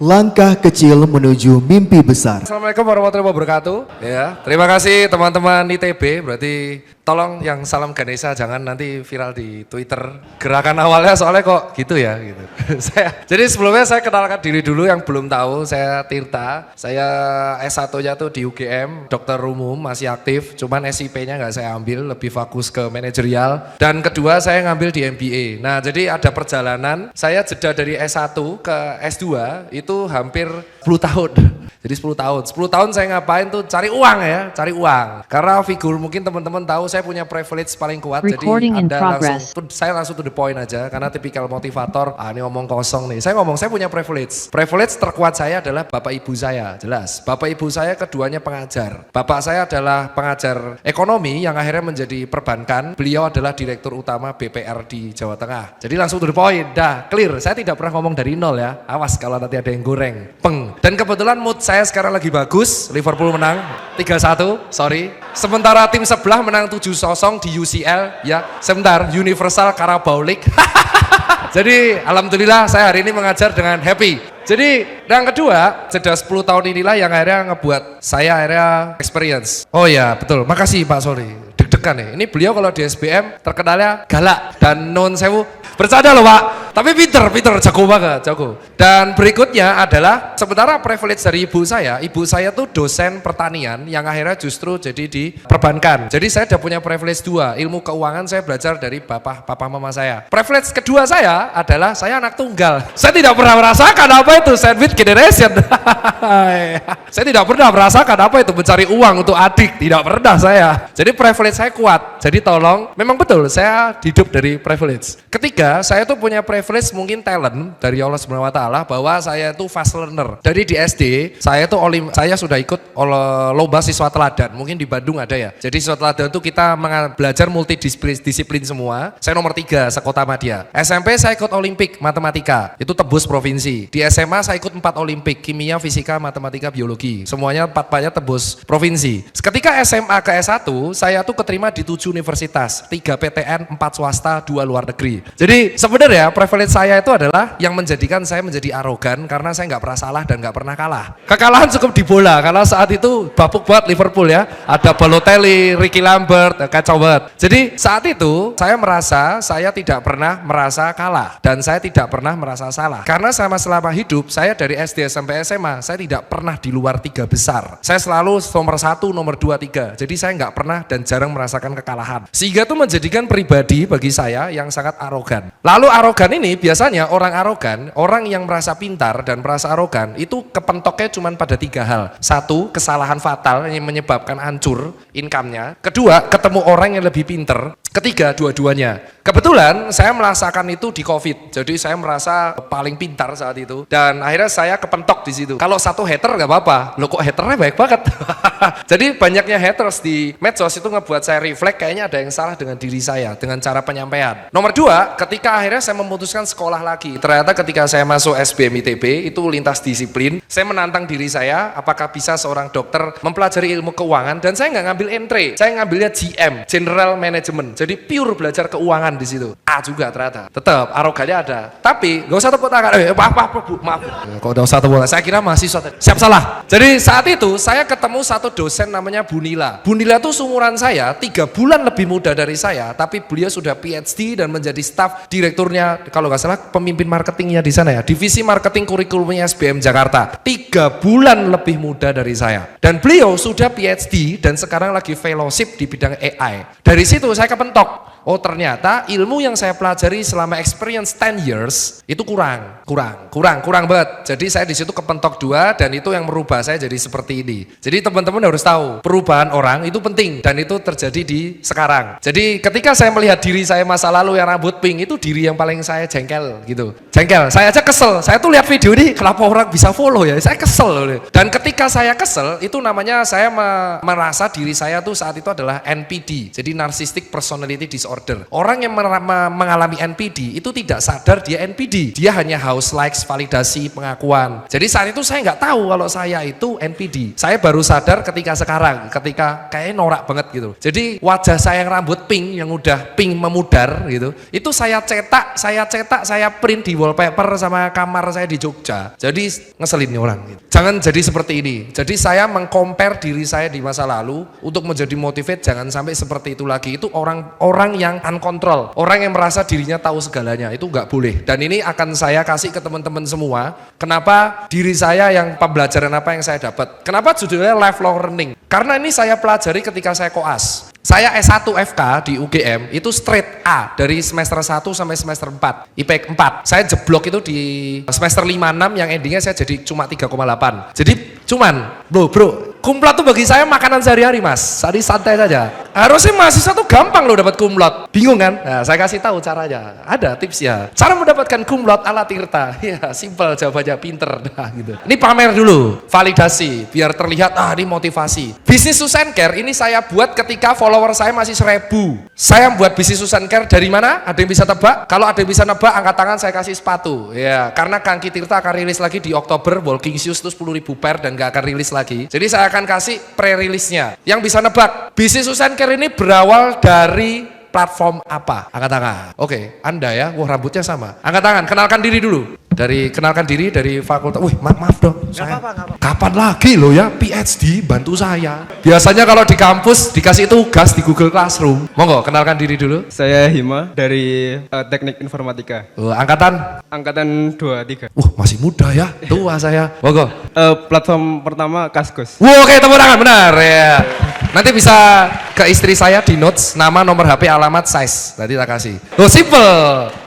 Langkah kecil menuju mimpi besar. Assalamualaikum warahmatullahi wabarakatuh. Ya, terima kasih teman-teman ITB. Berarti tolong yang salam Ganesha jangan nanti viral di Twitter. Gerakan awalnya soalnya kok gitu ya gitu. Jadi sebelumnya saya kenalkan diri dulu yang belum tahu. Saya Tirta. Saya S1-nya tuh di UGM, dokter umum masih aktif. Cuman SIP-nya nggak saya ambil, lebih fokus ke manajerial. Dan kedua saya ngambil di MBA. Nah, jadi ada perjalanan. Saya jeda dari S1 ke S2 itu hampir 10 tahun. Jadi 10 tahun. 10 tahun saya ngapain tuh? Cari uang ya, cari uang. Karena figur mungkin teman-teman tahu saya punya privilege paling kuat. Recording jadi saya langsung to the point aja karena tipikal motivator. Ini ngomong kosong nih. Saya punya privilege. Privilege terkuat saya adalah bapak ibu saya, jelas. Bapak ibu saya keduanya pengajar. Bapak saya adalah pengajar ekonomi yang akhirnya menjadi perbankan. Beliau adalah direktur utama BPR di Jawa Tengah. Jadi langsung to the point, dah clear. Saya tidak pernah ngomong dari nol ya. Awas kalau nanti ada yang goreng. Peng. Dan kebetulan mood saya sekarang lagi bagus. Liverpool menang 3-1, sorry. Sementara tim sebelah menang 7-0 di UCL ya. Sebentar, Universal Carabao League. Jadi alhamdulillah saya hari ini mengajar dengan happy. Jadi yang kedua, jeda 10 tahun inilah yang akhirnya ngebuat saya akhirnya experience. Oh ya betul, makasih Pak Sori. Deg-degan nih, ini beliau kalau di SBM terkenalnya galak dan non sewu. Bercanda loh Pak, tapi pinter, jago banget, jago. Dan berikutnya adalah sementara privilege dari ibu saya tuh dosen pertanian yang akhirnya justru jadi di perbankan. Jadi saya udah punya privilege 2, ilmu keuangan saya belajar dari papa mama saya. Privilege kedua saya adalah saya anak tunggal. Saya tidak pernah merasakan apa itu sandwich generation. Saya tidak pernah merasakan apa itu mencari uang untuk adik, tidak pernah saya. Jadi privilege saya kuat. Jadi tolong, memang betul saya hidup dari privilege. Ketiga, saya tuh punya privilege mungkin talent dari Allah Subhanahu wa taala bahwa saya tuh fast learner. Dari di SD, saya sudah ikut lomba siswa teladan. Mungkin di Bandung ada ya. Jadi siswa teladan tuh kita belajar multidisiplin semua. Saya nomor 3 sekota Madya. SMP saya ikut Olimpik matematika. Itu tebus provinsi. Di SMA saya ikut 4 Olimpik, kimia, fisika, matematika, biologi. Semuanya 4-4-nya tebus provinsi. Ketika SMA ke S1, saya tuh keterima di 7 universitas, 3 PTN, 4 swasta, 2 luar negeri. Jadi sebenarnya privilege saya itu adalah yang menjadikan saya menjadi arogan karena saya nggak pernah salah dan nggak pernah kalah. Kekalahan cukup di bola karena saat itu bapuk banget Liverpool ya. Ada Balotelli, Ricky Lambert, kacau banget. Jadi saat itu saya merasa saya tidak pernah merasa kalah dan saya tidak pernah merasa salah. Karena selama hidup saya dari SD sampai SMA saya tidak pernah di luar 3 besar. Saya selalu nomor 1, nomor 2, 3. Jadi saya nggak pernah dan jarang merasakan kekalahan. Sehingga itu menjadikan pribadi bagi saya yang sangat arogan. Lalu arogan ini biasanya orang yang merasa pintar dan merasa arogan itu kepentoknya cuma pada 3 hal. 1, kesalahan fatal yang menyebabkan hancur income-nya. Kedua, ketemu orang yang lebih pintar. Ketiga, dua-duanya. Kebetulan saya merasakan itu di COVID. Jadi saya merasa paling pintar saat itu dan akhirnya saya kepentok di situ. Kalau satu hater nggak apa-apa. Loh kok haternya baik banget. Jadi banyaknya haters di medsos itu ngebuat saya reflect kayaknya ada yang salah dengan diri saya, dengan cara penyampaian. Nomor 2, ketika akhirnya saya memutuskan sekolah lagi. Ternyata ketika saya masuk SBM ITB itu lintas disiplin. Saya menantang diri saya apakah bisa seorang dokter mempelajari ilmu keuangan dan saya nggak ngambil entry. Saya ngambilnya GM, General Management. Jadi pure belajar keuangan di situ. Juga ternyata. Tetap arogannya ada. Tapi nggak usah tepuk tangan. Maaf. Kok udah usah tepuk tangan? Saya kira mahasiswa. Siap salah. Jadi saat itu saya ketemu satu dosen namanya Bu Nila. Bu Nila tuh seumuran saya, 3 bulan lebih muda dari saya, tapi beliau sudah PhD dan menjadi staf direkturnya, kalau nggak salah pemimpin marketingnya di sana ya, divisi marketing kurikulumnya SBM Jakarta. 3 bulan lebih muda dari saya. Dan beliau sudah PhD dan sekarang lagi fellowship di bidang AI. Dari situ saya kepentok. Oh ternyata ilmu yang saya pelajari selama experience 10 years itu kurang banget. Jadi saya di situ kepentok 2 dan itu yang merubah saya jadi seperti ini. Jadi teman-teman harus tahu perubahan orang itu penting dan itu terjadi di sekarang. Jadi ketika saya melihat diri saya masa lalu yang rambut pink itu diri yang paling saya jengkel gitu. Saya aja kesel. Saya tuh lihat video ini kenapa orang bisa follow ya? Saya kesel. Dan ketika saya kesel itu namanya saya merasa diri saya tuh saat itu adalah NPD. Jadi narcissistic personality personality disorder. Orang yang mengalami NPD itu tidak sadar dia NPD. Dia hanya haus likes, validasi, pengakuan. Jadi saat itu saya nggak tahu kalau saya itu NPD. Saya baru sadar ketika sekarang, ketika kayaknya norak banget gitu. Jadi wajah saya yang rambut pink, yang udah pink memudar gitu, itu saya cetak, saya print di wallpaper sama kamar saya di Jogja. Jadi ngeselin nih orang gitu. Jangan jadi seperti ini. Jadi saya mengcompare diri saya di masa lalu untuk menjadi motivate, jangan sampai seperti itu lagi. Itu orang yang uncontrol, orang yang merasa dirinya tahu segalanya, itu nggak boleh. Dan ini akan saya kasih ke teman-teman semua. Kenapa diri saya yang pembelajaran apa yang saya dapat? Kenapa judulnya lifelong learning? Karena ini saya pelajari ketika saya koas. Saya S1 FK di UGM itu straight A dari semester 1 sampai semester 4, IPK 4. Saya jeblok itu di semester 5-6 yang endingnya saya jadi cuma 3,8. Jadi cuman, bro, kumlot tuh bagi saya makanan sehari-hari mas, jadi santai saja. Harusnya mahasiswa tuh gampang loh dapat kumlot, bingung kan? Nah, saya kasih tahu caranya, ada tipsnya. Cara mendapatkan kumlot ala Tirta, ya simple, jawabannya pinter, nah gitu. Ini pamer dulu, validasi, biar terlihat ini motivasi. Bisnis Susan Care ini saya buat ketika follower saya masih 1000. Saya buat bisnis Susan Care dari mana? Ada yang bisa tebak? Kalau ada yang bisa nebak, angkat tangan saya kasih sepatu. Ya, karena Kangki Tirta akan rilis lagi di Oktober, Walking Shoes itu 10.000 pair dan gak akan rilis lagi. Jadi saya akan kasih pre-rilisnya. Yang bisa nebak, bisnis Susan Care ini berawal dari platform apa? Angkat tangan. Oke, Anda ya, wah rambutnya sama. Angkat tangan, kenalkan diri dulu. Kenalkan diri dari fakultas. Wih, maaf dong. Saya, kapan lagi loh ya PhD bantu saya. Biasanya kalau di kampus dikasih tugas di Google Classroom. Monggo, kenalkan diri dulu. Saya Hima dari Teknik Informatika. Angkatan 23. Masih muda ya, tua saya. Monggo. Platform pertama Kaskus. Oke, tepuk tangan, benar ya. Nanti bisa ke istri saya di notes, nama, nomor HP, alamat, size. Nanti tak kasih. Simple.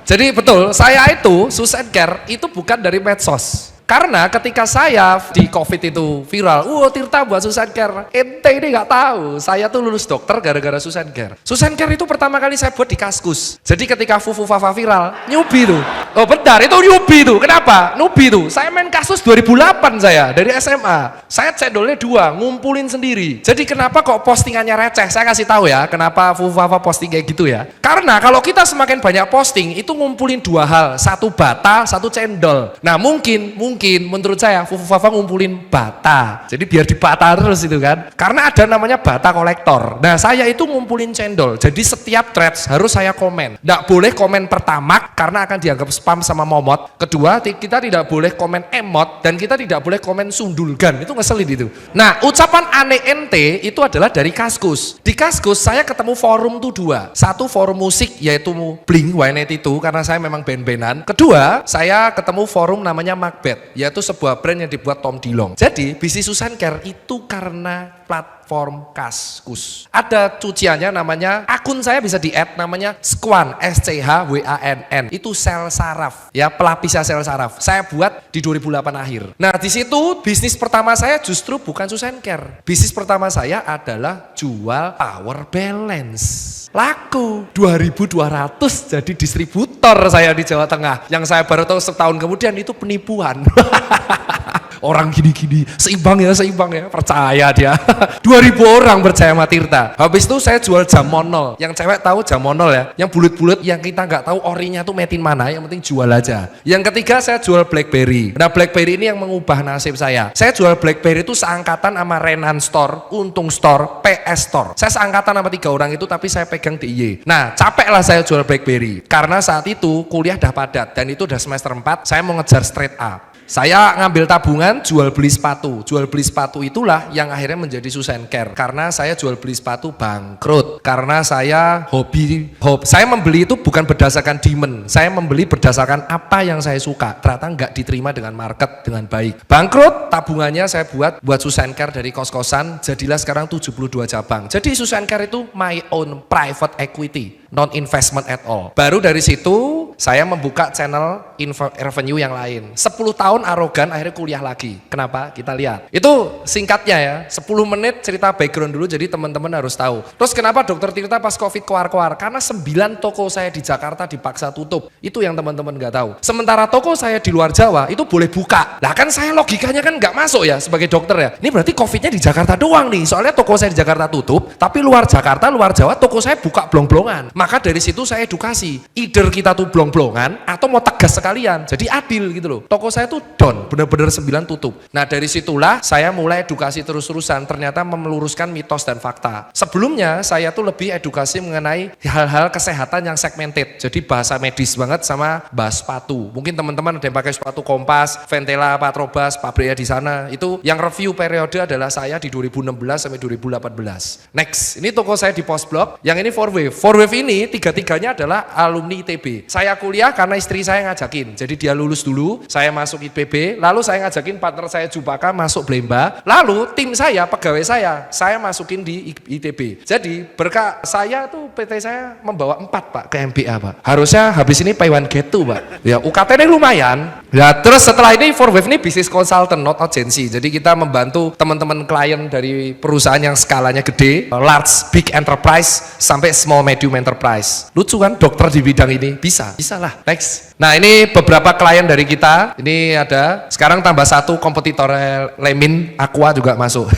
Jadi betul, saya itu Susan Care itu bukan dari medsos. Karena ketika saya di COVID itu viral, Tirta buat Susan Care. Ente ini gak tahu, saya tuh lulus dokter gara-gara Susan Care. Susan Care itu pertama kali saya buat di Kaskus. Jadi ketika Fufu Fafa viral, newbie tuh. Oh bentar, itu newbie tuh. Kenapa? Newbie tuh. Saya main Kaskus 2008 saya, dari SMA. Saya cendolnya 2, ngumpulin sendiri. Jadi kenapa kok postingannya receh? Saya kasih tahu ya, kenapa Fufu Fafa posting kayak gitu ya. Karena kalau kita semakin banyak posting, itu ngumpulin 2 hal. 1 bata, 1 cendol. Nah mungkin menurut saya Fufu Fafa ngumpulin bata. Jadi biar dibata terus itu kan. Karena ada namanya bata kolektor. Nah saya itu ngumpulin cendol. Jadi setiap threads harus saya komen. Nggak boleh komen pertama karena akan dianggap spam sama momot. Kedua, kita tidak boleh komen emot dan kita tidak boleh komen sundulgan. Itu ngeselin itu. Nah ucapan aneh ente itu adalah dari Kaskus. Di Kaskus saya ketemu forum tuh 2. 1 forum musik yaitu Blink-182 karena saya memang band-bandan. Kedua, saya ketemu forum namanya Macbeth, yaitu sebuah brand yang dibuat Tom DeLonge. Jadi bisnis Susan Care itu karena platform Kaskus. Ada cuciannya namanya, akun saya bisa di-add namanya Schwann, SCHWANN. Itu sel saraf, ya pelapisnya sel saraf. Saya buat di 2008 akhir. Nah di situ bisnis pertama saya justru bukan Susan Care. Bisnis pertama saya adalah jual power balance. Laku 2.200 jadi distributor saya di Jawa Tengah. Yang saya baru tahu setahun kemudian itu penipuan. Orang gini-gini, seimbang ya, percaya dia. 2.000 orang percaya sama Tirta. Habis itu saya jual jamonol. Yang cewek tahu jamonol ya, yang bulat-bulat, yang kita nggak tahu orinya tuh metin mana, yang penting jual aja. Yang ketiga saya jual BlackBerry. Nah BlackBerry ini yang mengubah nasib saya. Saya jual BlackBerry itu seangkatan sama Renan Store, Untung Store, PS Store. Saya seangkatan sama 3 orang itu tapi saya pegang DIY. Nah capek lah saya jual BlackBerry. Karena saat itu kuliah udah padat dan itu udah semester 4, saya mau ngejar straight A. Saya ngambil tabungan, jual beli sepatu. Jual beli sepatu itulah yang akhirnya menjadi Susan Care. Karena saya jual beli sepatu bangkrut. Karena saya hobi. Saya membeli itu bukan berdasarkan demand. Saya membeli berdasarkan apa yang saya suka. Ternyata nggak diterima dengan market dengan baik. Bangkrut, tabungannya saya buat Susan Care dari kos-kosan. Jadilah sekarang 72 cabang. Jadi Susan Care itu my own private equity. non investment at all. Baru dari situ saya membuka channel revenue yang lain. 10 tahun arogan, akhirnya kuliah lagi. Kenapa? Kita lihat. Itu singkatnya ya, 10 menit cerita background dulu, jadi teman-teman harus tahu. Terus kenapa Dokter Tirta pas Covid keluar-keluar? Karena 9 toko saya di Jakarta dipaksa tutup. Itu yang teman-teman nggak tahu. Sementara toko saya di luar Jawa itu boleh buka. Nah kan saya logikanya kan nggak masuk ya sebagai dokter ya. Ini berarti Covidnya di Jakarta doang nih. Soalnya toko saya di Jakarta tutup, tapi luar Jakarta, luar Jawa toko saya buka blong-blongan. Maka dari situ saya edukasi. Either kita tuh blong-blongan atau mau tegas sekalian. Jadi adil gitu loh. Toko saya tuh down, bener-bener 9 tutup. Nah dari situlah saya mulai edukasi terus-terusan. Ternyata meluruskan mitos dan fakta. Sebelumnya saya tuh lebih edukasi mengenai hal-hal kesehatan yang segmented. Jadi bahasa medis banget sama bahas sepatu. Mungkin teman-teman ada yang pakai sepatu Kompas, Ventela, Patrobas, pabriknya di sana. Itu yang review periode adalah saya di 2016 sampai 2018. Next, ini toko saya di Post Blok. Yang ini 4Wave. 4Wave ini tiga-tiganya adalah alumni ITB. Saya kuliah karena istri saya ngajakin. Jadi dia lulus dulu, saya masuk IPB, lalu saya ngajakin partner saya Jupaka masuk Blemba, lalu tim saya, pegawai saya masukin di ITB. Jadi berkah saya tuh PT saya membawa 4 Pak ke MBA Pak. Harusnya habis ini pay one get two Pak. Ya UKT-nya lumayan. Ya terus setelah ini 4Wave ini bisnis consultant, not agency. Jadi kita membantu teman-teman klien dari perusahaan yang skalanya gede, large, big enterprise, sampai small medium enterprise. Lucu kan dokter di bidang ini? Bisa lah. Next. Nah ini beberapa klien dari kita. Ini ada, sekarang tambah 1 kompetitor Lemin, Aqua juga masuk.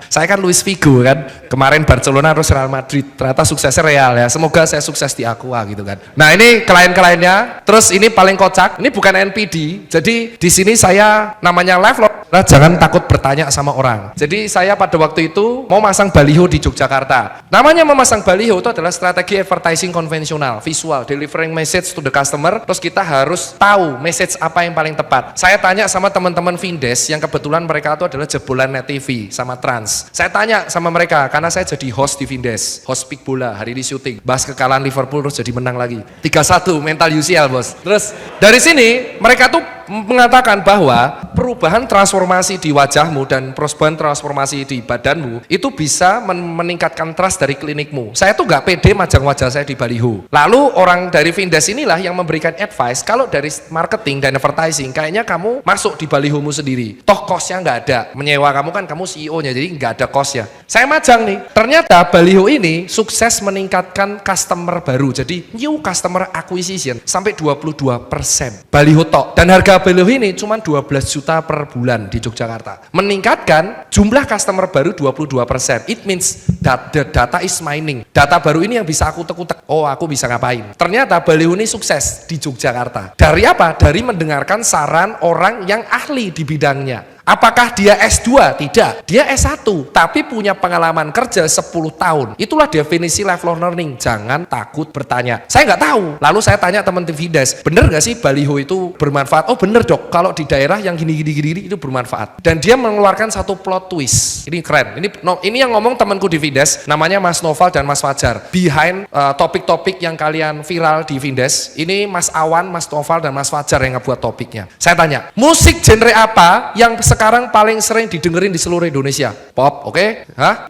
Saya kan Luis Figo kan, kemarin Barcelona terus Real Madrid, ternyata suksesnya Real ya. Semoga saya sukses di Aqua gitu kan. Nah ini klien-kliennya. Terus ini paling kocak, ini bukan NPD. Jadi di sini saya namanya live loh. Nah, jangan takut bertanya sama orang. Jadi saya pada waktu itu mau masang baliho di Yogyakarta. Namanya memasang baliho itu adalah strategi advertising konvensional, visual, delivering message to the customer. Terus kita harus tahu message apa yang paling tepat. Saya tanya sama teman-teman Vindes yang kebetulan mereka itu adalah jebolan Net TV sama Trans. Saya tanya sama mereka karena saya jadi host di Vindes, host Pick Bola, hari ini syuting. Bahas kekalahan Liverpool terus jadi menang lagi. 3-1 mental UCL bos. Terus dari sini mereka tuh mengatakan bahwa perubahan transformasi di wajahmu dan perubahan transformasi di badanmu itu bisa meningkatkan trust dari klinikmu. Saya tuh nggak pede majang wajah saya di baliho. Lalu orang dari Vindes inilah yang memberikan advice, kalau dari marketing dan advertising kayaknya kamu masuk di balihomu sendiri. Toh kosnya nggak ada. Menyewa kamu kan kamu CEO-nya, jadi nggak ada kosnya. Saya majang nih. Ternyata baliho ini sukses meningkatkan customer baru. Jadi new customer acquisition sampai 22%. Baliho tok. Dan harga baliho ini cuma 12 juta per bulan di Yogyakarta. Meningkatkan jumlah customer baru 22%. It means that the data is mining. Data baru ini yang bisa aku tek-tek. Oh, aku bisa ngapain? Ternyata baliho ini sukses di Yogyakarta. Dari apa? Dari mendengarkan saran orang yang ahli di bidangnya. Apakah dia S2? Tidak. Dia S1, tapi punya pengalaman kerja 10 tahun. Itulah definisi lifelong learning. Jangan takut bertanya. Saya nggak tahu. Lalu saya tanya teman Vindes, bener nggak sih baliho itu bermanfaat? Oh bener dok, kalau di daerah yang gini-gini itu bermanfaat. Dan dia mengeluarkan satu plot twist. Ini keren. Ini yang ngomong temanku di Vindes, namanya Mas Noval dan Mas Fajar. Behind topik-topik yang kalian viral di Vindes, ini Mas Awan, Mas Noval, dan Mas Fajar yang ngebuat topiknya. Saya tanya, musik genre apa yang sekarang paling sering didengerin di seluruh Indonesia? Pop, oke? Hah?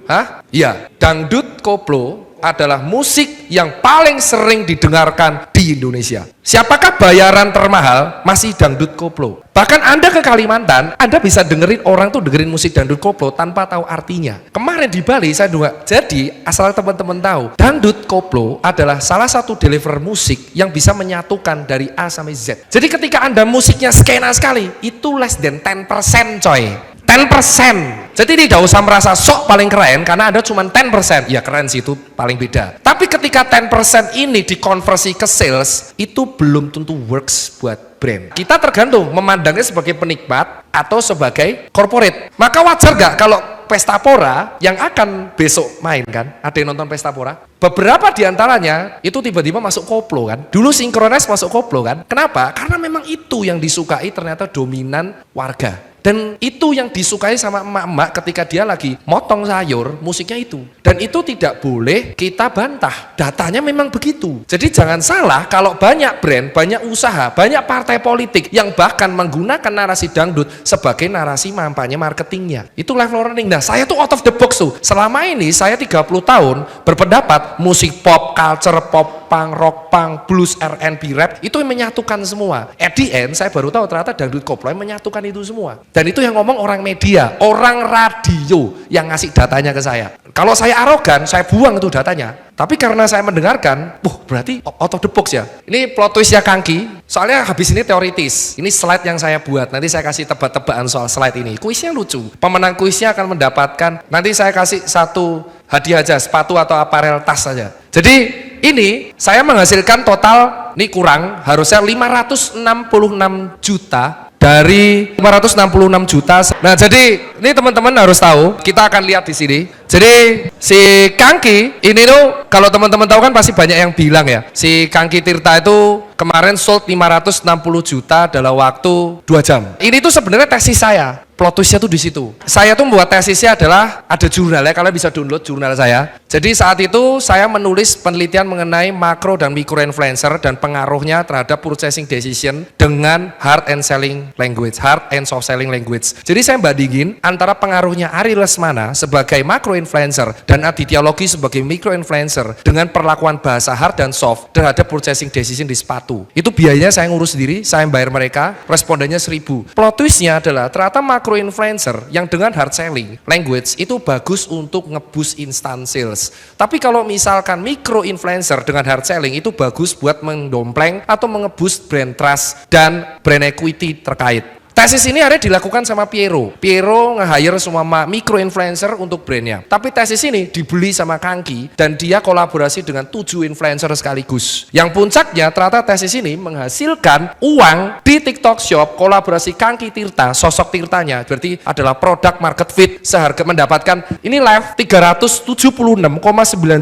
Iya. Dangdut koplo adalah musik yang paling sering didengarkan di Indonesia. Siapakah bayaran termahal? Masih dangdut koplo. Bahkan Anda ke Kalimantan, Anda bisa dengerin orang tuh dengerin musik dangdut koplo tanpa tahu artinya. Kemarin di Bali saya juga. Jadi asal teman-teman tahu, dangdut koplo adalah salah satu deliver musik yang bisa menyatukan dari A sampai Z. Jadi ketika Anda musiknya skena sekali, itu less than 10% coy. 10%. Jadi tidak usah merasa sok paling keren karena Anda cuma 10%. Ya keren sih, itu paling beda. Tapi ketika 10% ini dikonversi ke sales, itu belum tentu works buat brand. Kita tergantung memandangnya sebagai penikmat atau sebagai corporate. Maka wajar gak kalau Pesta Pora yang akan besok main kan, ada yang nonton Pesta Pora? Beberapa diantaranya itu tiba-tiba masuk koplo kan. Dulu Synchronize masuk koplo kan. Kenapa? Karena memang itu yang disukai ternyata dominan warga. Dan itu yang disukai sama emak-emak ketika dia lagi motong sayur, musiknya itu. Dan itu tidak boleh kita bantah. Datanya memang begitu. Jadi jangan salah kalau banyak brand, banyak usaha, banyak partai politik yang bahkan menggunakan narasi dangdut sebagai narasi kampanye marketingnya. Itu live learning. Nah, saya tuh out of the box tuh. Selama ini saya 30 tahun berpendapat musik pop, culture pop, punk, rock, punk, blues, R&B, rap itu yang menyatukan semua. At the end saya baru tahu ternyata dangdut koplo menyatukan itu semua. Dan itu yang ngomong orang media, orang radio yang ngasih datanya ke saya. Kalau saya arogan, saya buang itu datanya. Tapi karena saya mendengarkan, berarti out of the box ya. Ini plot twist ya Kangki. Soalnya habis ini teoritis. Ini slide yang saya buat. Nanti saya kasih tebak-tebakan soal slide ini. Kuisnya lucu. Pemenang kuisnya akan mendapatkan, nanti saya kasih satu hadiah aja, sepatu atau aparel tas saja. Jadi ini saya menghasilkan total, ini kurang, harusnya 566 juta. Dari 566 juta. Nah, jadi ini teman-teman harus tahu, kita akan lihat di sini. Jadi si Kangki ini tuh kalau teman-teman tahu kan pasti banyak yang bilang ya. Si Kangki Tirta itu kemarin sold 560 juta dalam waktu 2 jam. Ini tuh sebenarnya tesis saya. Plot twistnya tuh di situ. Saya tuh membuat tesisnya adalah ada jurnalnya, kalian bisa download jurnal saya. Jadi saat itu saya menulis penelitian mengenai makro dan mikro influencer dan pengaruhnya terhadap purchasing decision dengan hard and selling language, hard and soft selling language. Jadi saya bandingin antara pengaruhnya Ari Lesmana sebagai makro influencer dan Aditya Logi sebagai micro influencer dengan perlakuan bahasa hard dan soft terhadap purchasing decision di sepatu. Itu biayanya saya ngurus sendiri, saya bayar mereka, respondennya 1000. Plot twistnya adalah ternyata makro influencer yang dengan hard selling language itu bagus untuk ngeboost instant sales. Tapi kalau misalkan micro influencer dengan hard selling itu bagus buat mendompleng atau mengeboost brand trust dan brand equity terkait. Tesis ini ada dilakukan sama Piero. Piero nge-hire semua micro influencer untuk brandnya. Tapi tesis ini dibeli sama Kangki dan dia kolaborasi dengan 7 influencer sekaligus. Yang puncaknya ternyata tesis ini menghasilkan uang di TikTok Shop kolaborasi Kangki Tirta, sosok Tirtanya berarti adalah produk market fit seharga mendapatkan ini live 376,9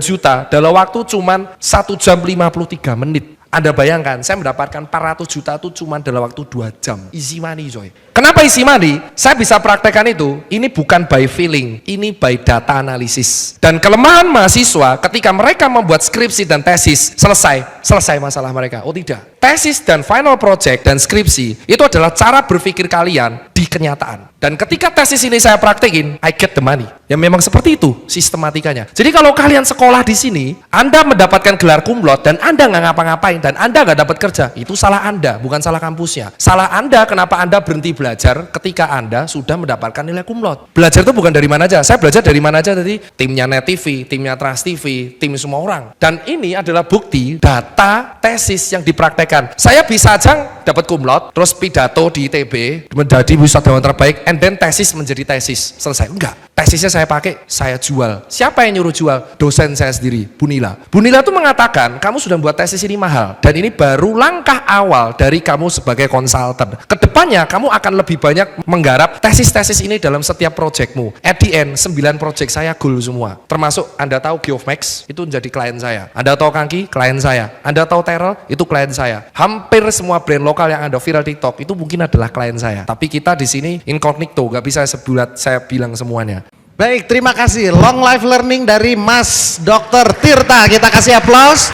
juta dalam waktu cuman 1 jam 53 menit. Anda bayangkan, saya mendapatkan 400 juta itu cuma dalam waktu 2 jam. Easy money coy. Kenapa easy money? Saya bisa praktekkan itu. Ini bukan by feeling, ini by data analisis. Dan kelemahan mahasiswa ketika mereka membuat skripsi dan tesis, selesai masalah mereka. Oh tidak. Tesis dan final project dan skripsi, itu adalah cara berpikir kalian di kenyataan. Dan ketika tesis ini saya praktekin, I get the money. Ya memang seperti itu sistematikanya. Jadi kalau kalian sekolah di sini, Anda mendapatkan gelar cum laude dan Anda nggak ngapa-ngapain dan Anda nggak dapat kerja, itu salah Anda, bukan salah kampusnya. Salah Anda kenapa Anda berhenti belajar ketika Anda sudah mendapatkan nilai cum laude. Belajar itu bukan dari mana aja. Saya belajar dari mana aja tadi? Timnya Net TV, timnya Trans TV, tim semua orang. Dan ini adalah bukti data tesis yang dipraktekkan. Saya bisa aja dapat cum laude, terus pidato di ITB menjadi wisudawan terbaik, and then tesis menjadi tesis. Selesai. Enggak. Tesisnya saya pakai, saya jual. Siapa yang nyuruh jual? Dosen saya sendiri, Bunila. Bunila tuh mengatakan, kamu sudah buat tesis ini mahal, dan ini baru langkah awal dari kamu sebagai konsultan. Kedepannya, kamu akan lebih banyak menggarap tesis-tesis ini dalam setiap proyekmu. At the end, 9 proyek saya goal semua. Termasuk, Anda tahu Geofmax, itu menjadi klien saya. Anda tahu Kangki, klien saya. Anda tahu Terrell, itu klien saya. Hampir semua brand lokal yang ada viral TikTok, itu mungkin adalah klien saya. Tapi kita di sini incognito, gak bisa sebulat saya bilang semuanya. Baik, terima kasih. Long life learning dari Mas Dr. Tirta. Kita kasih aplaus.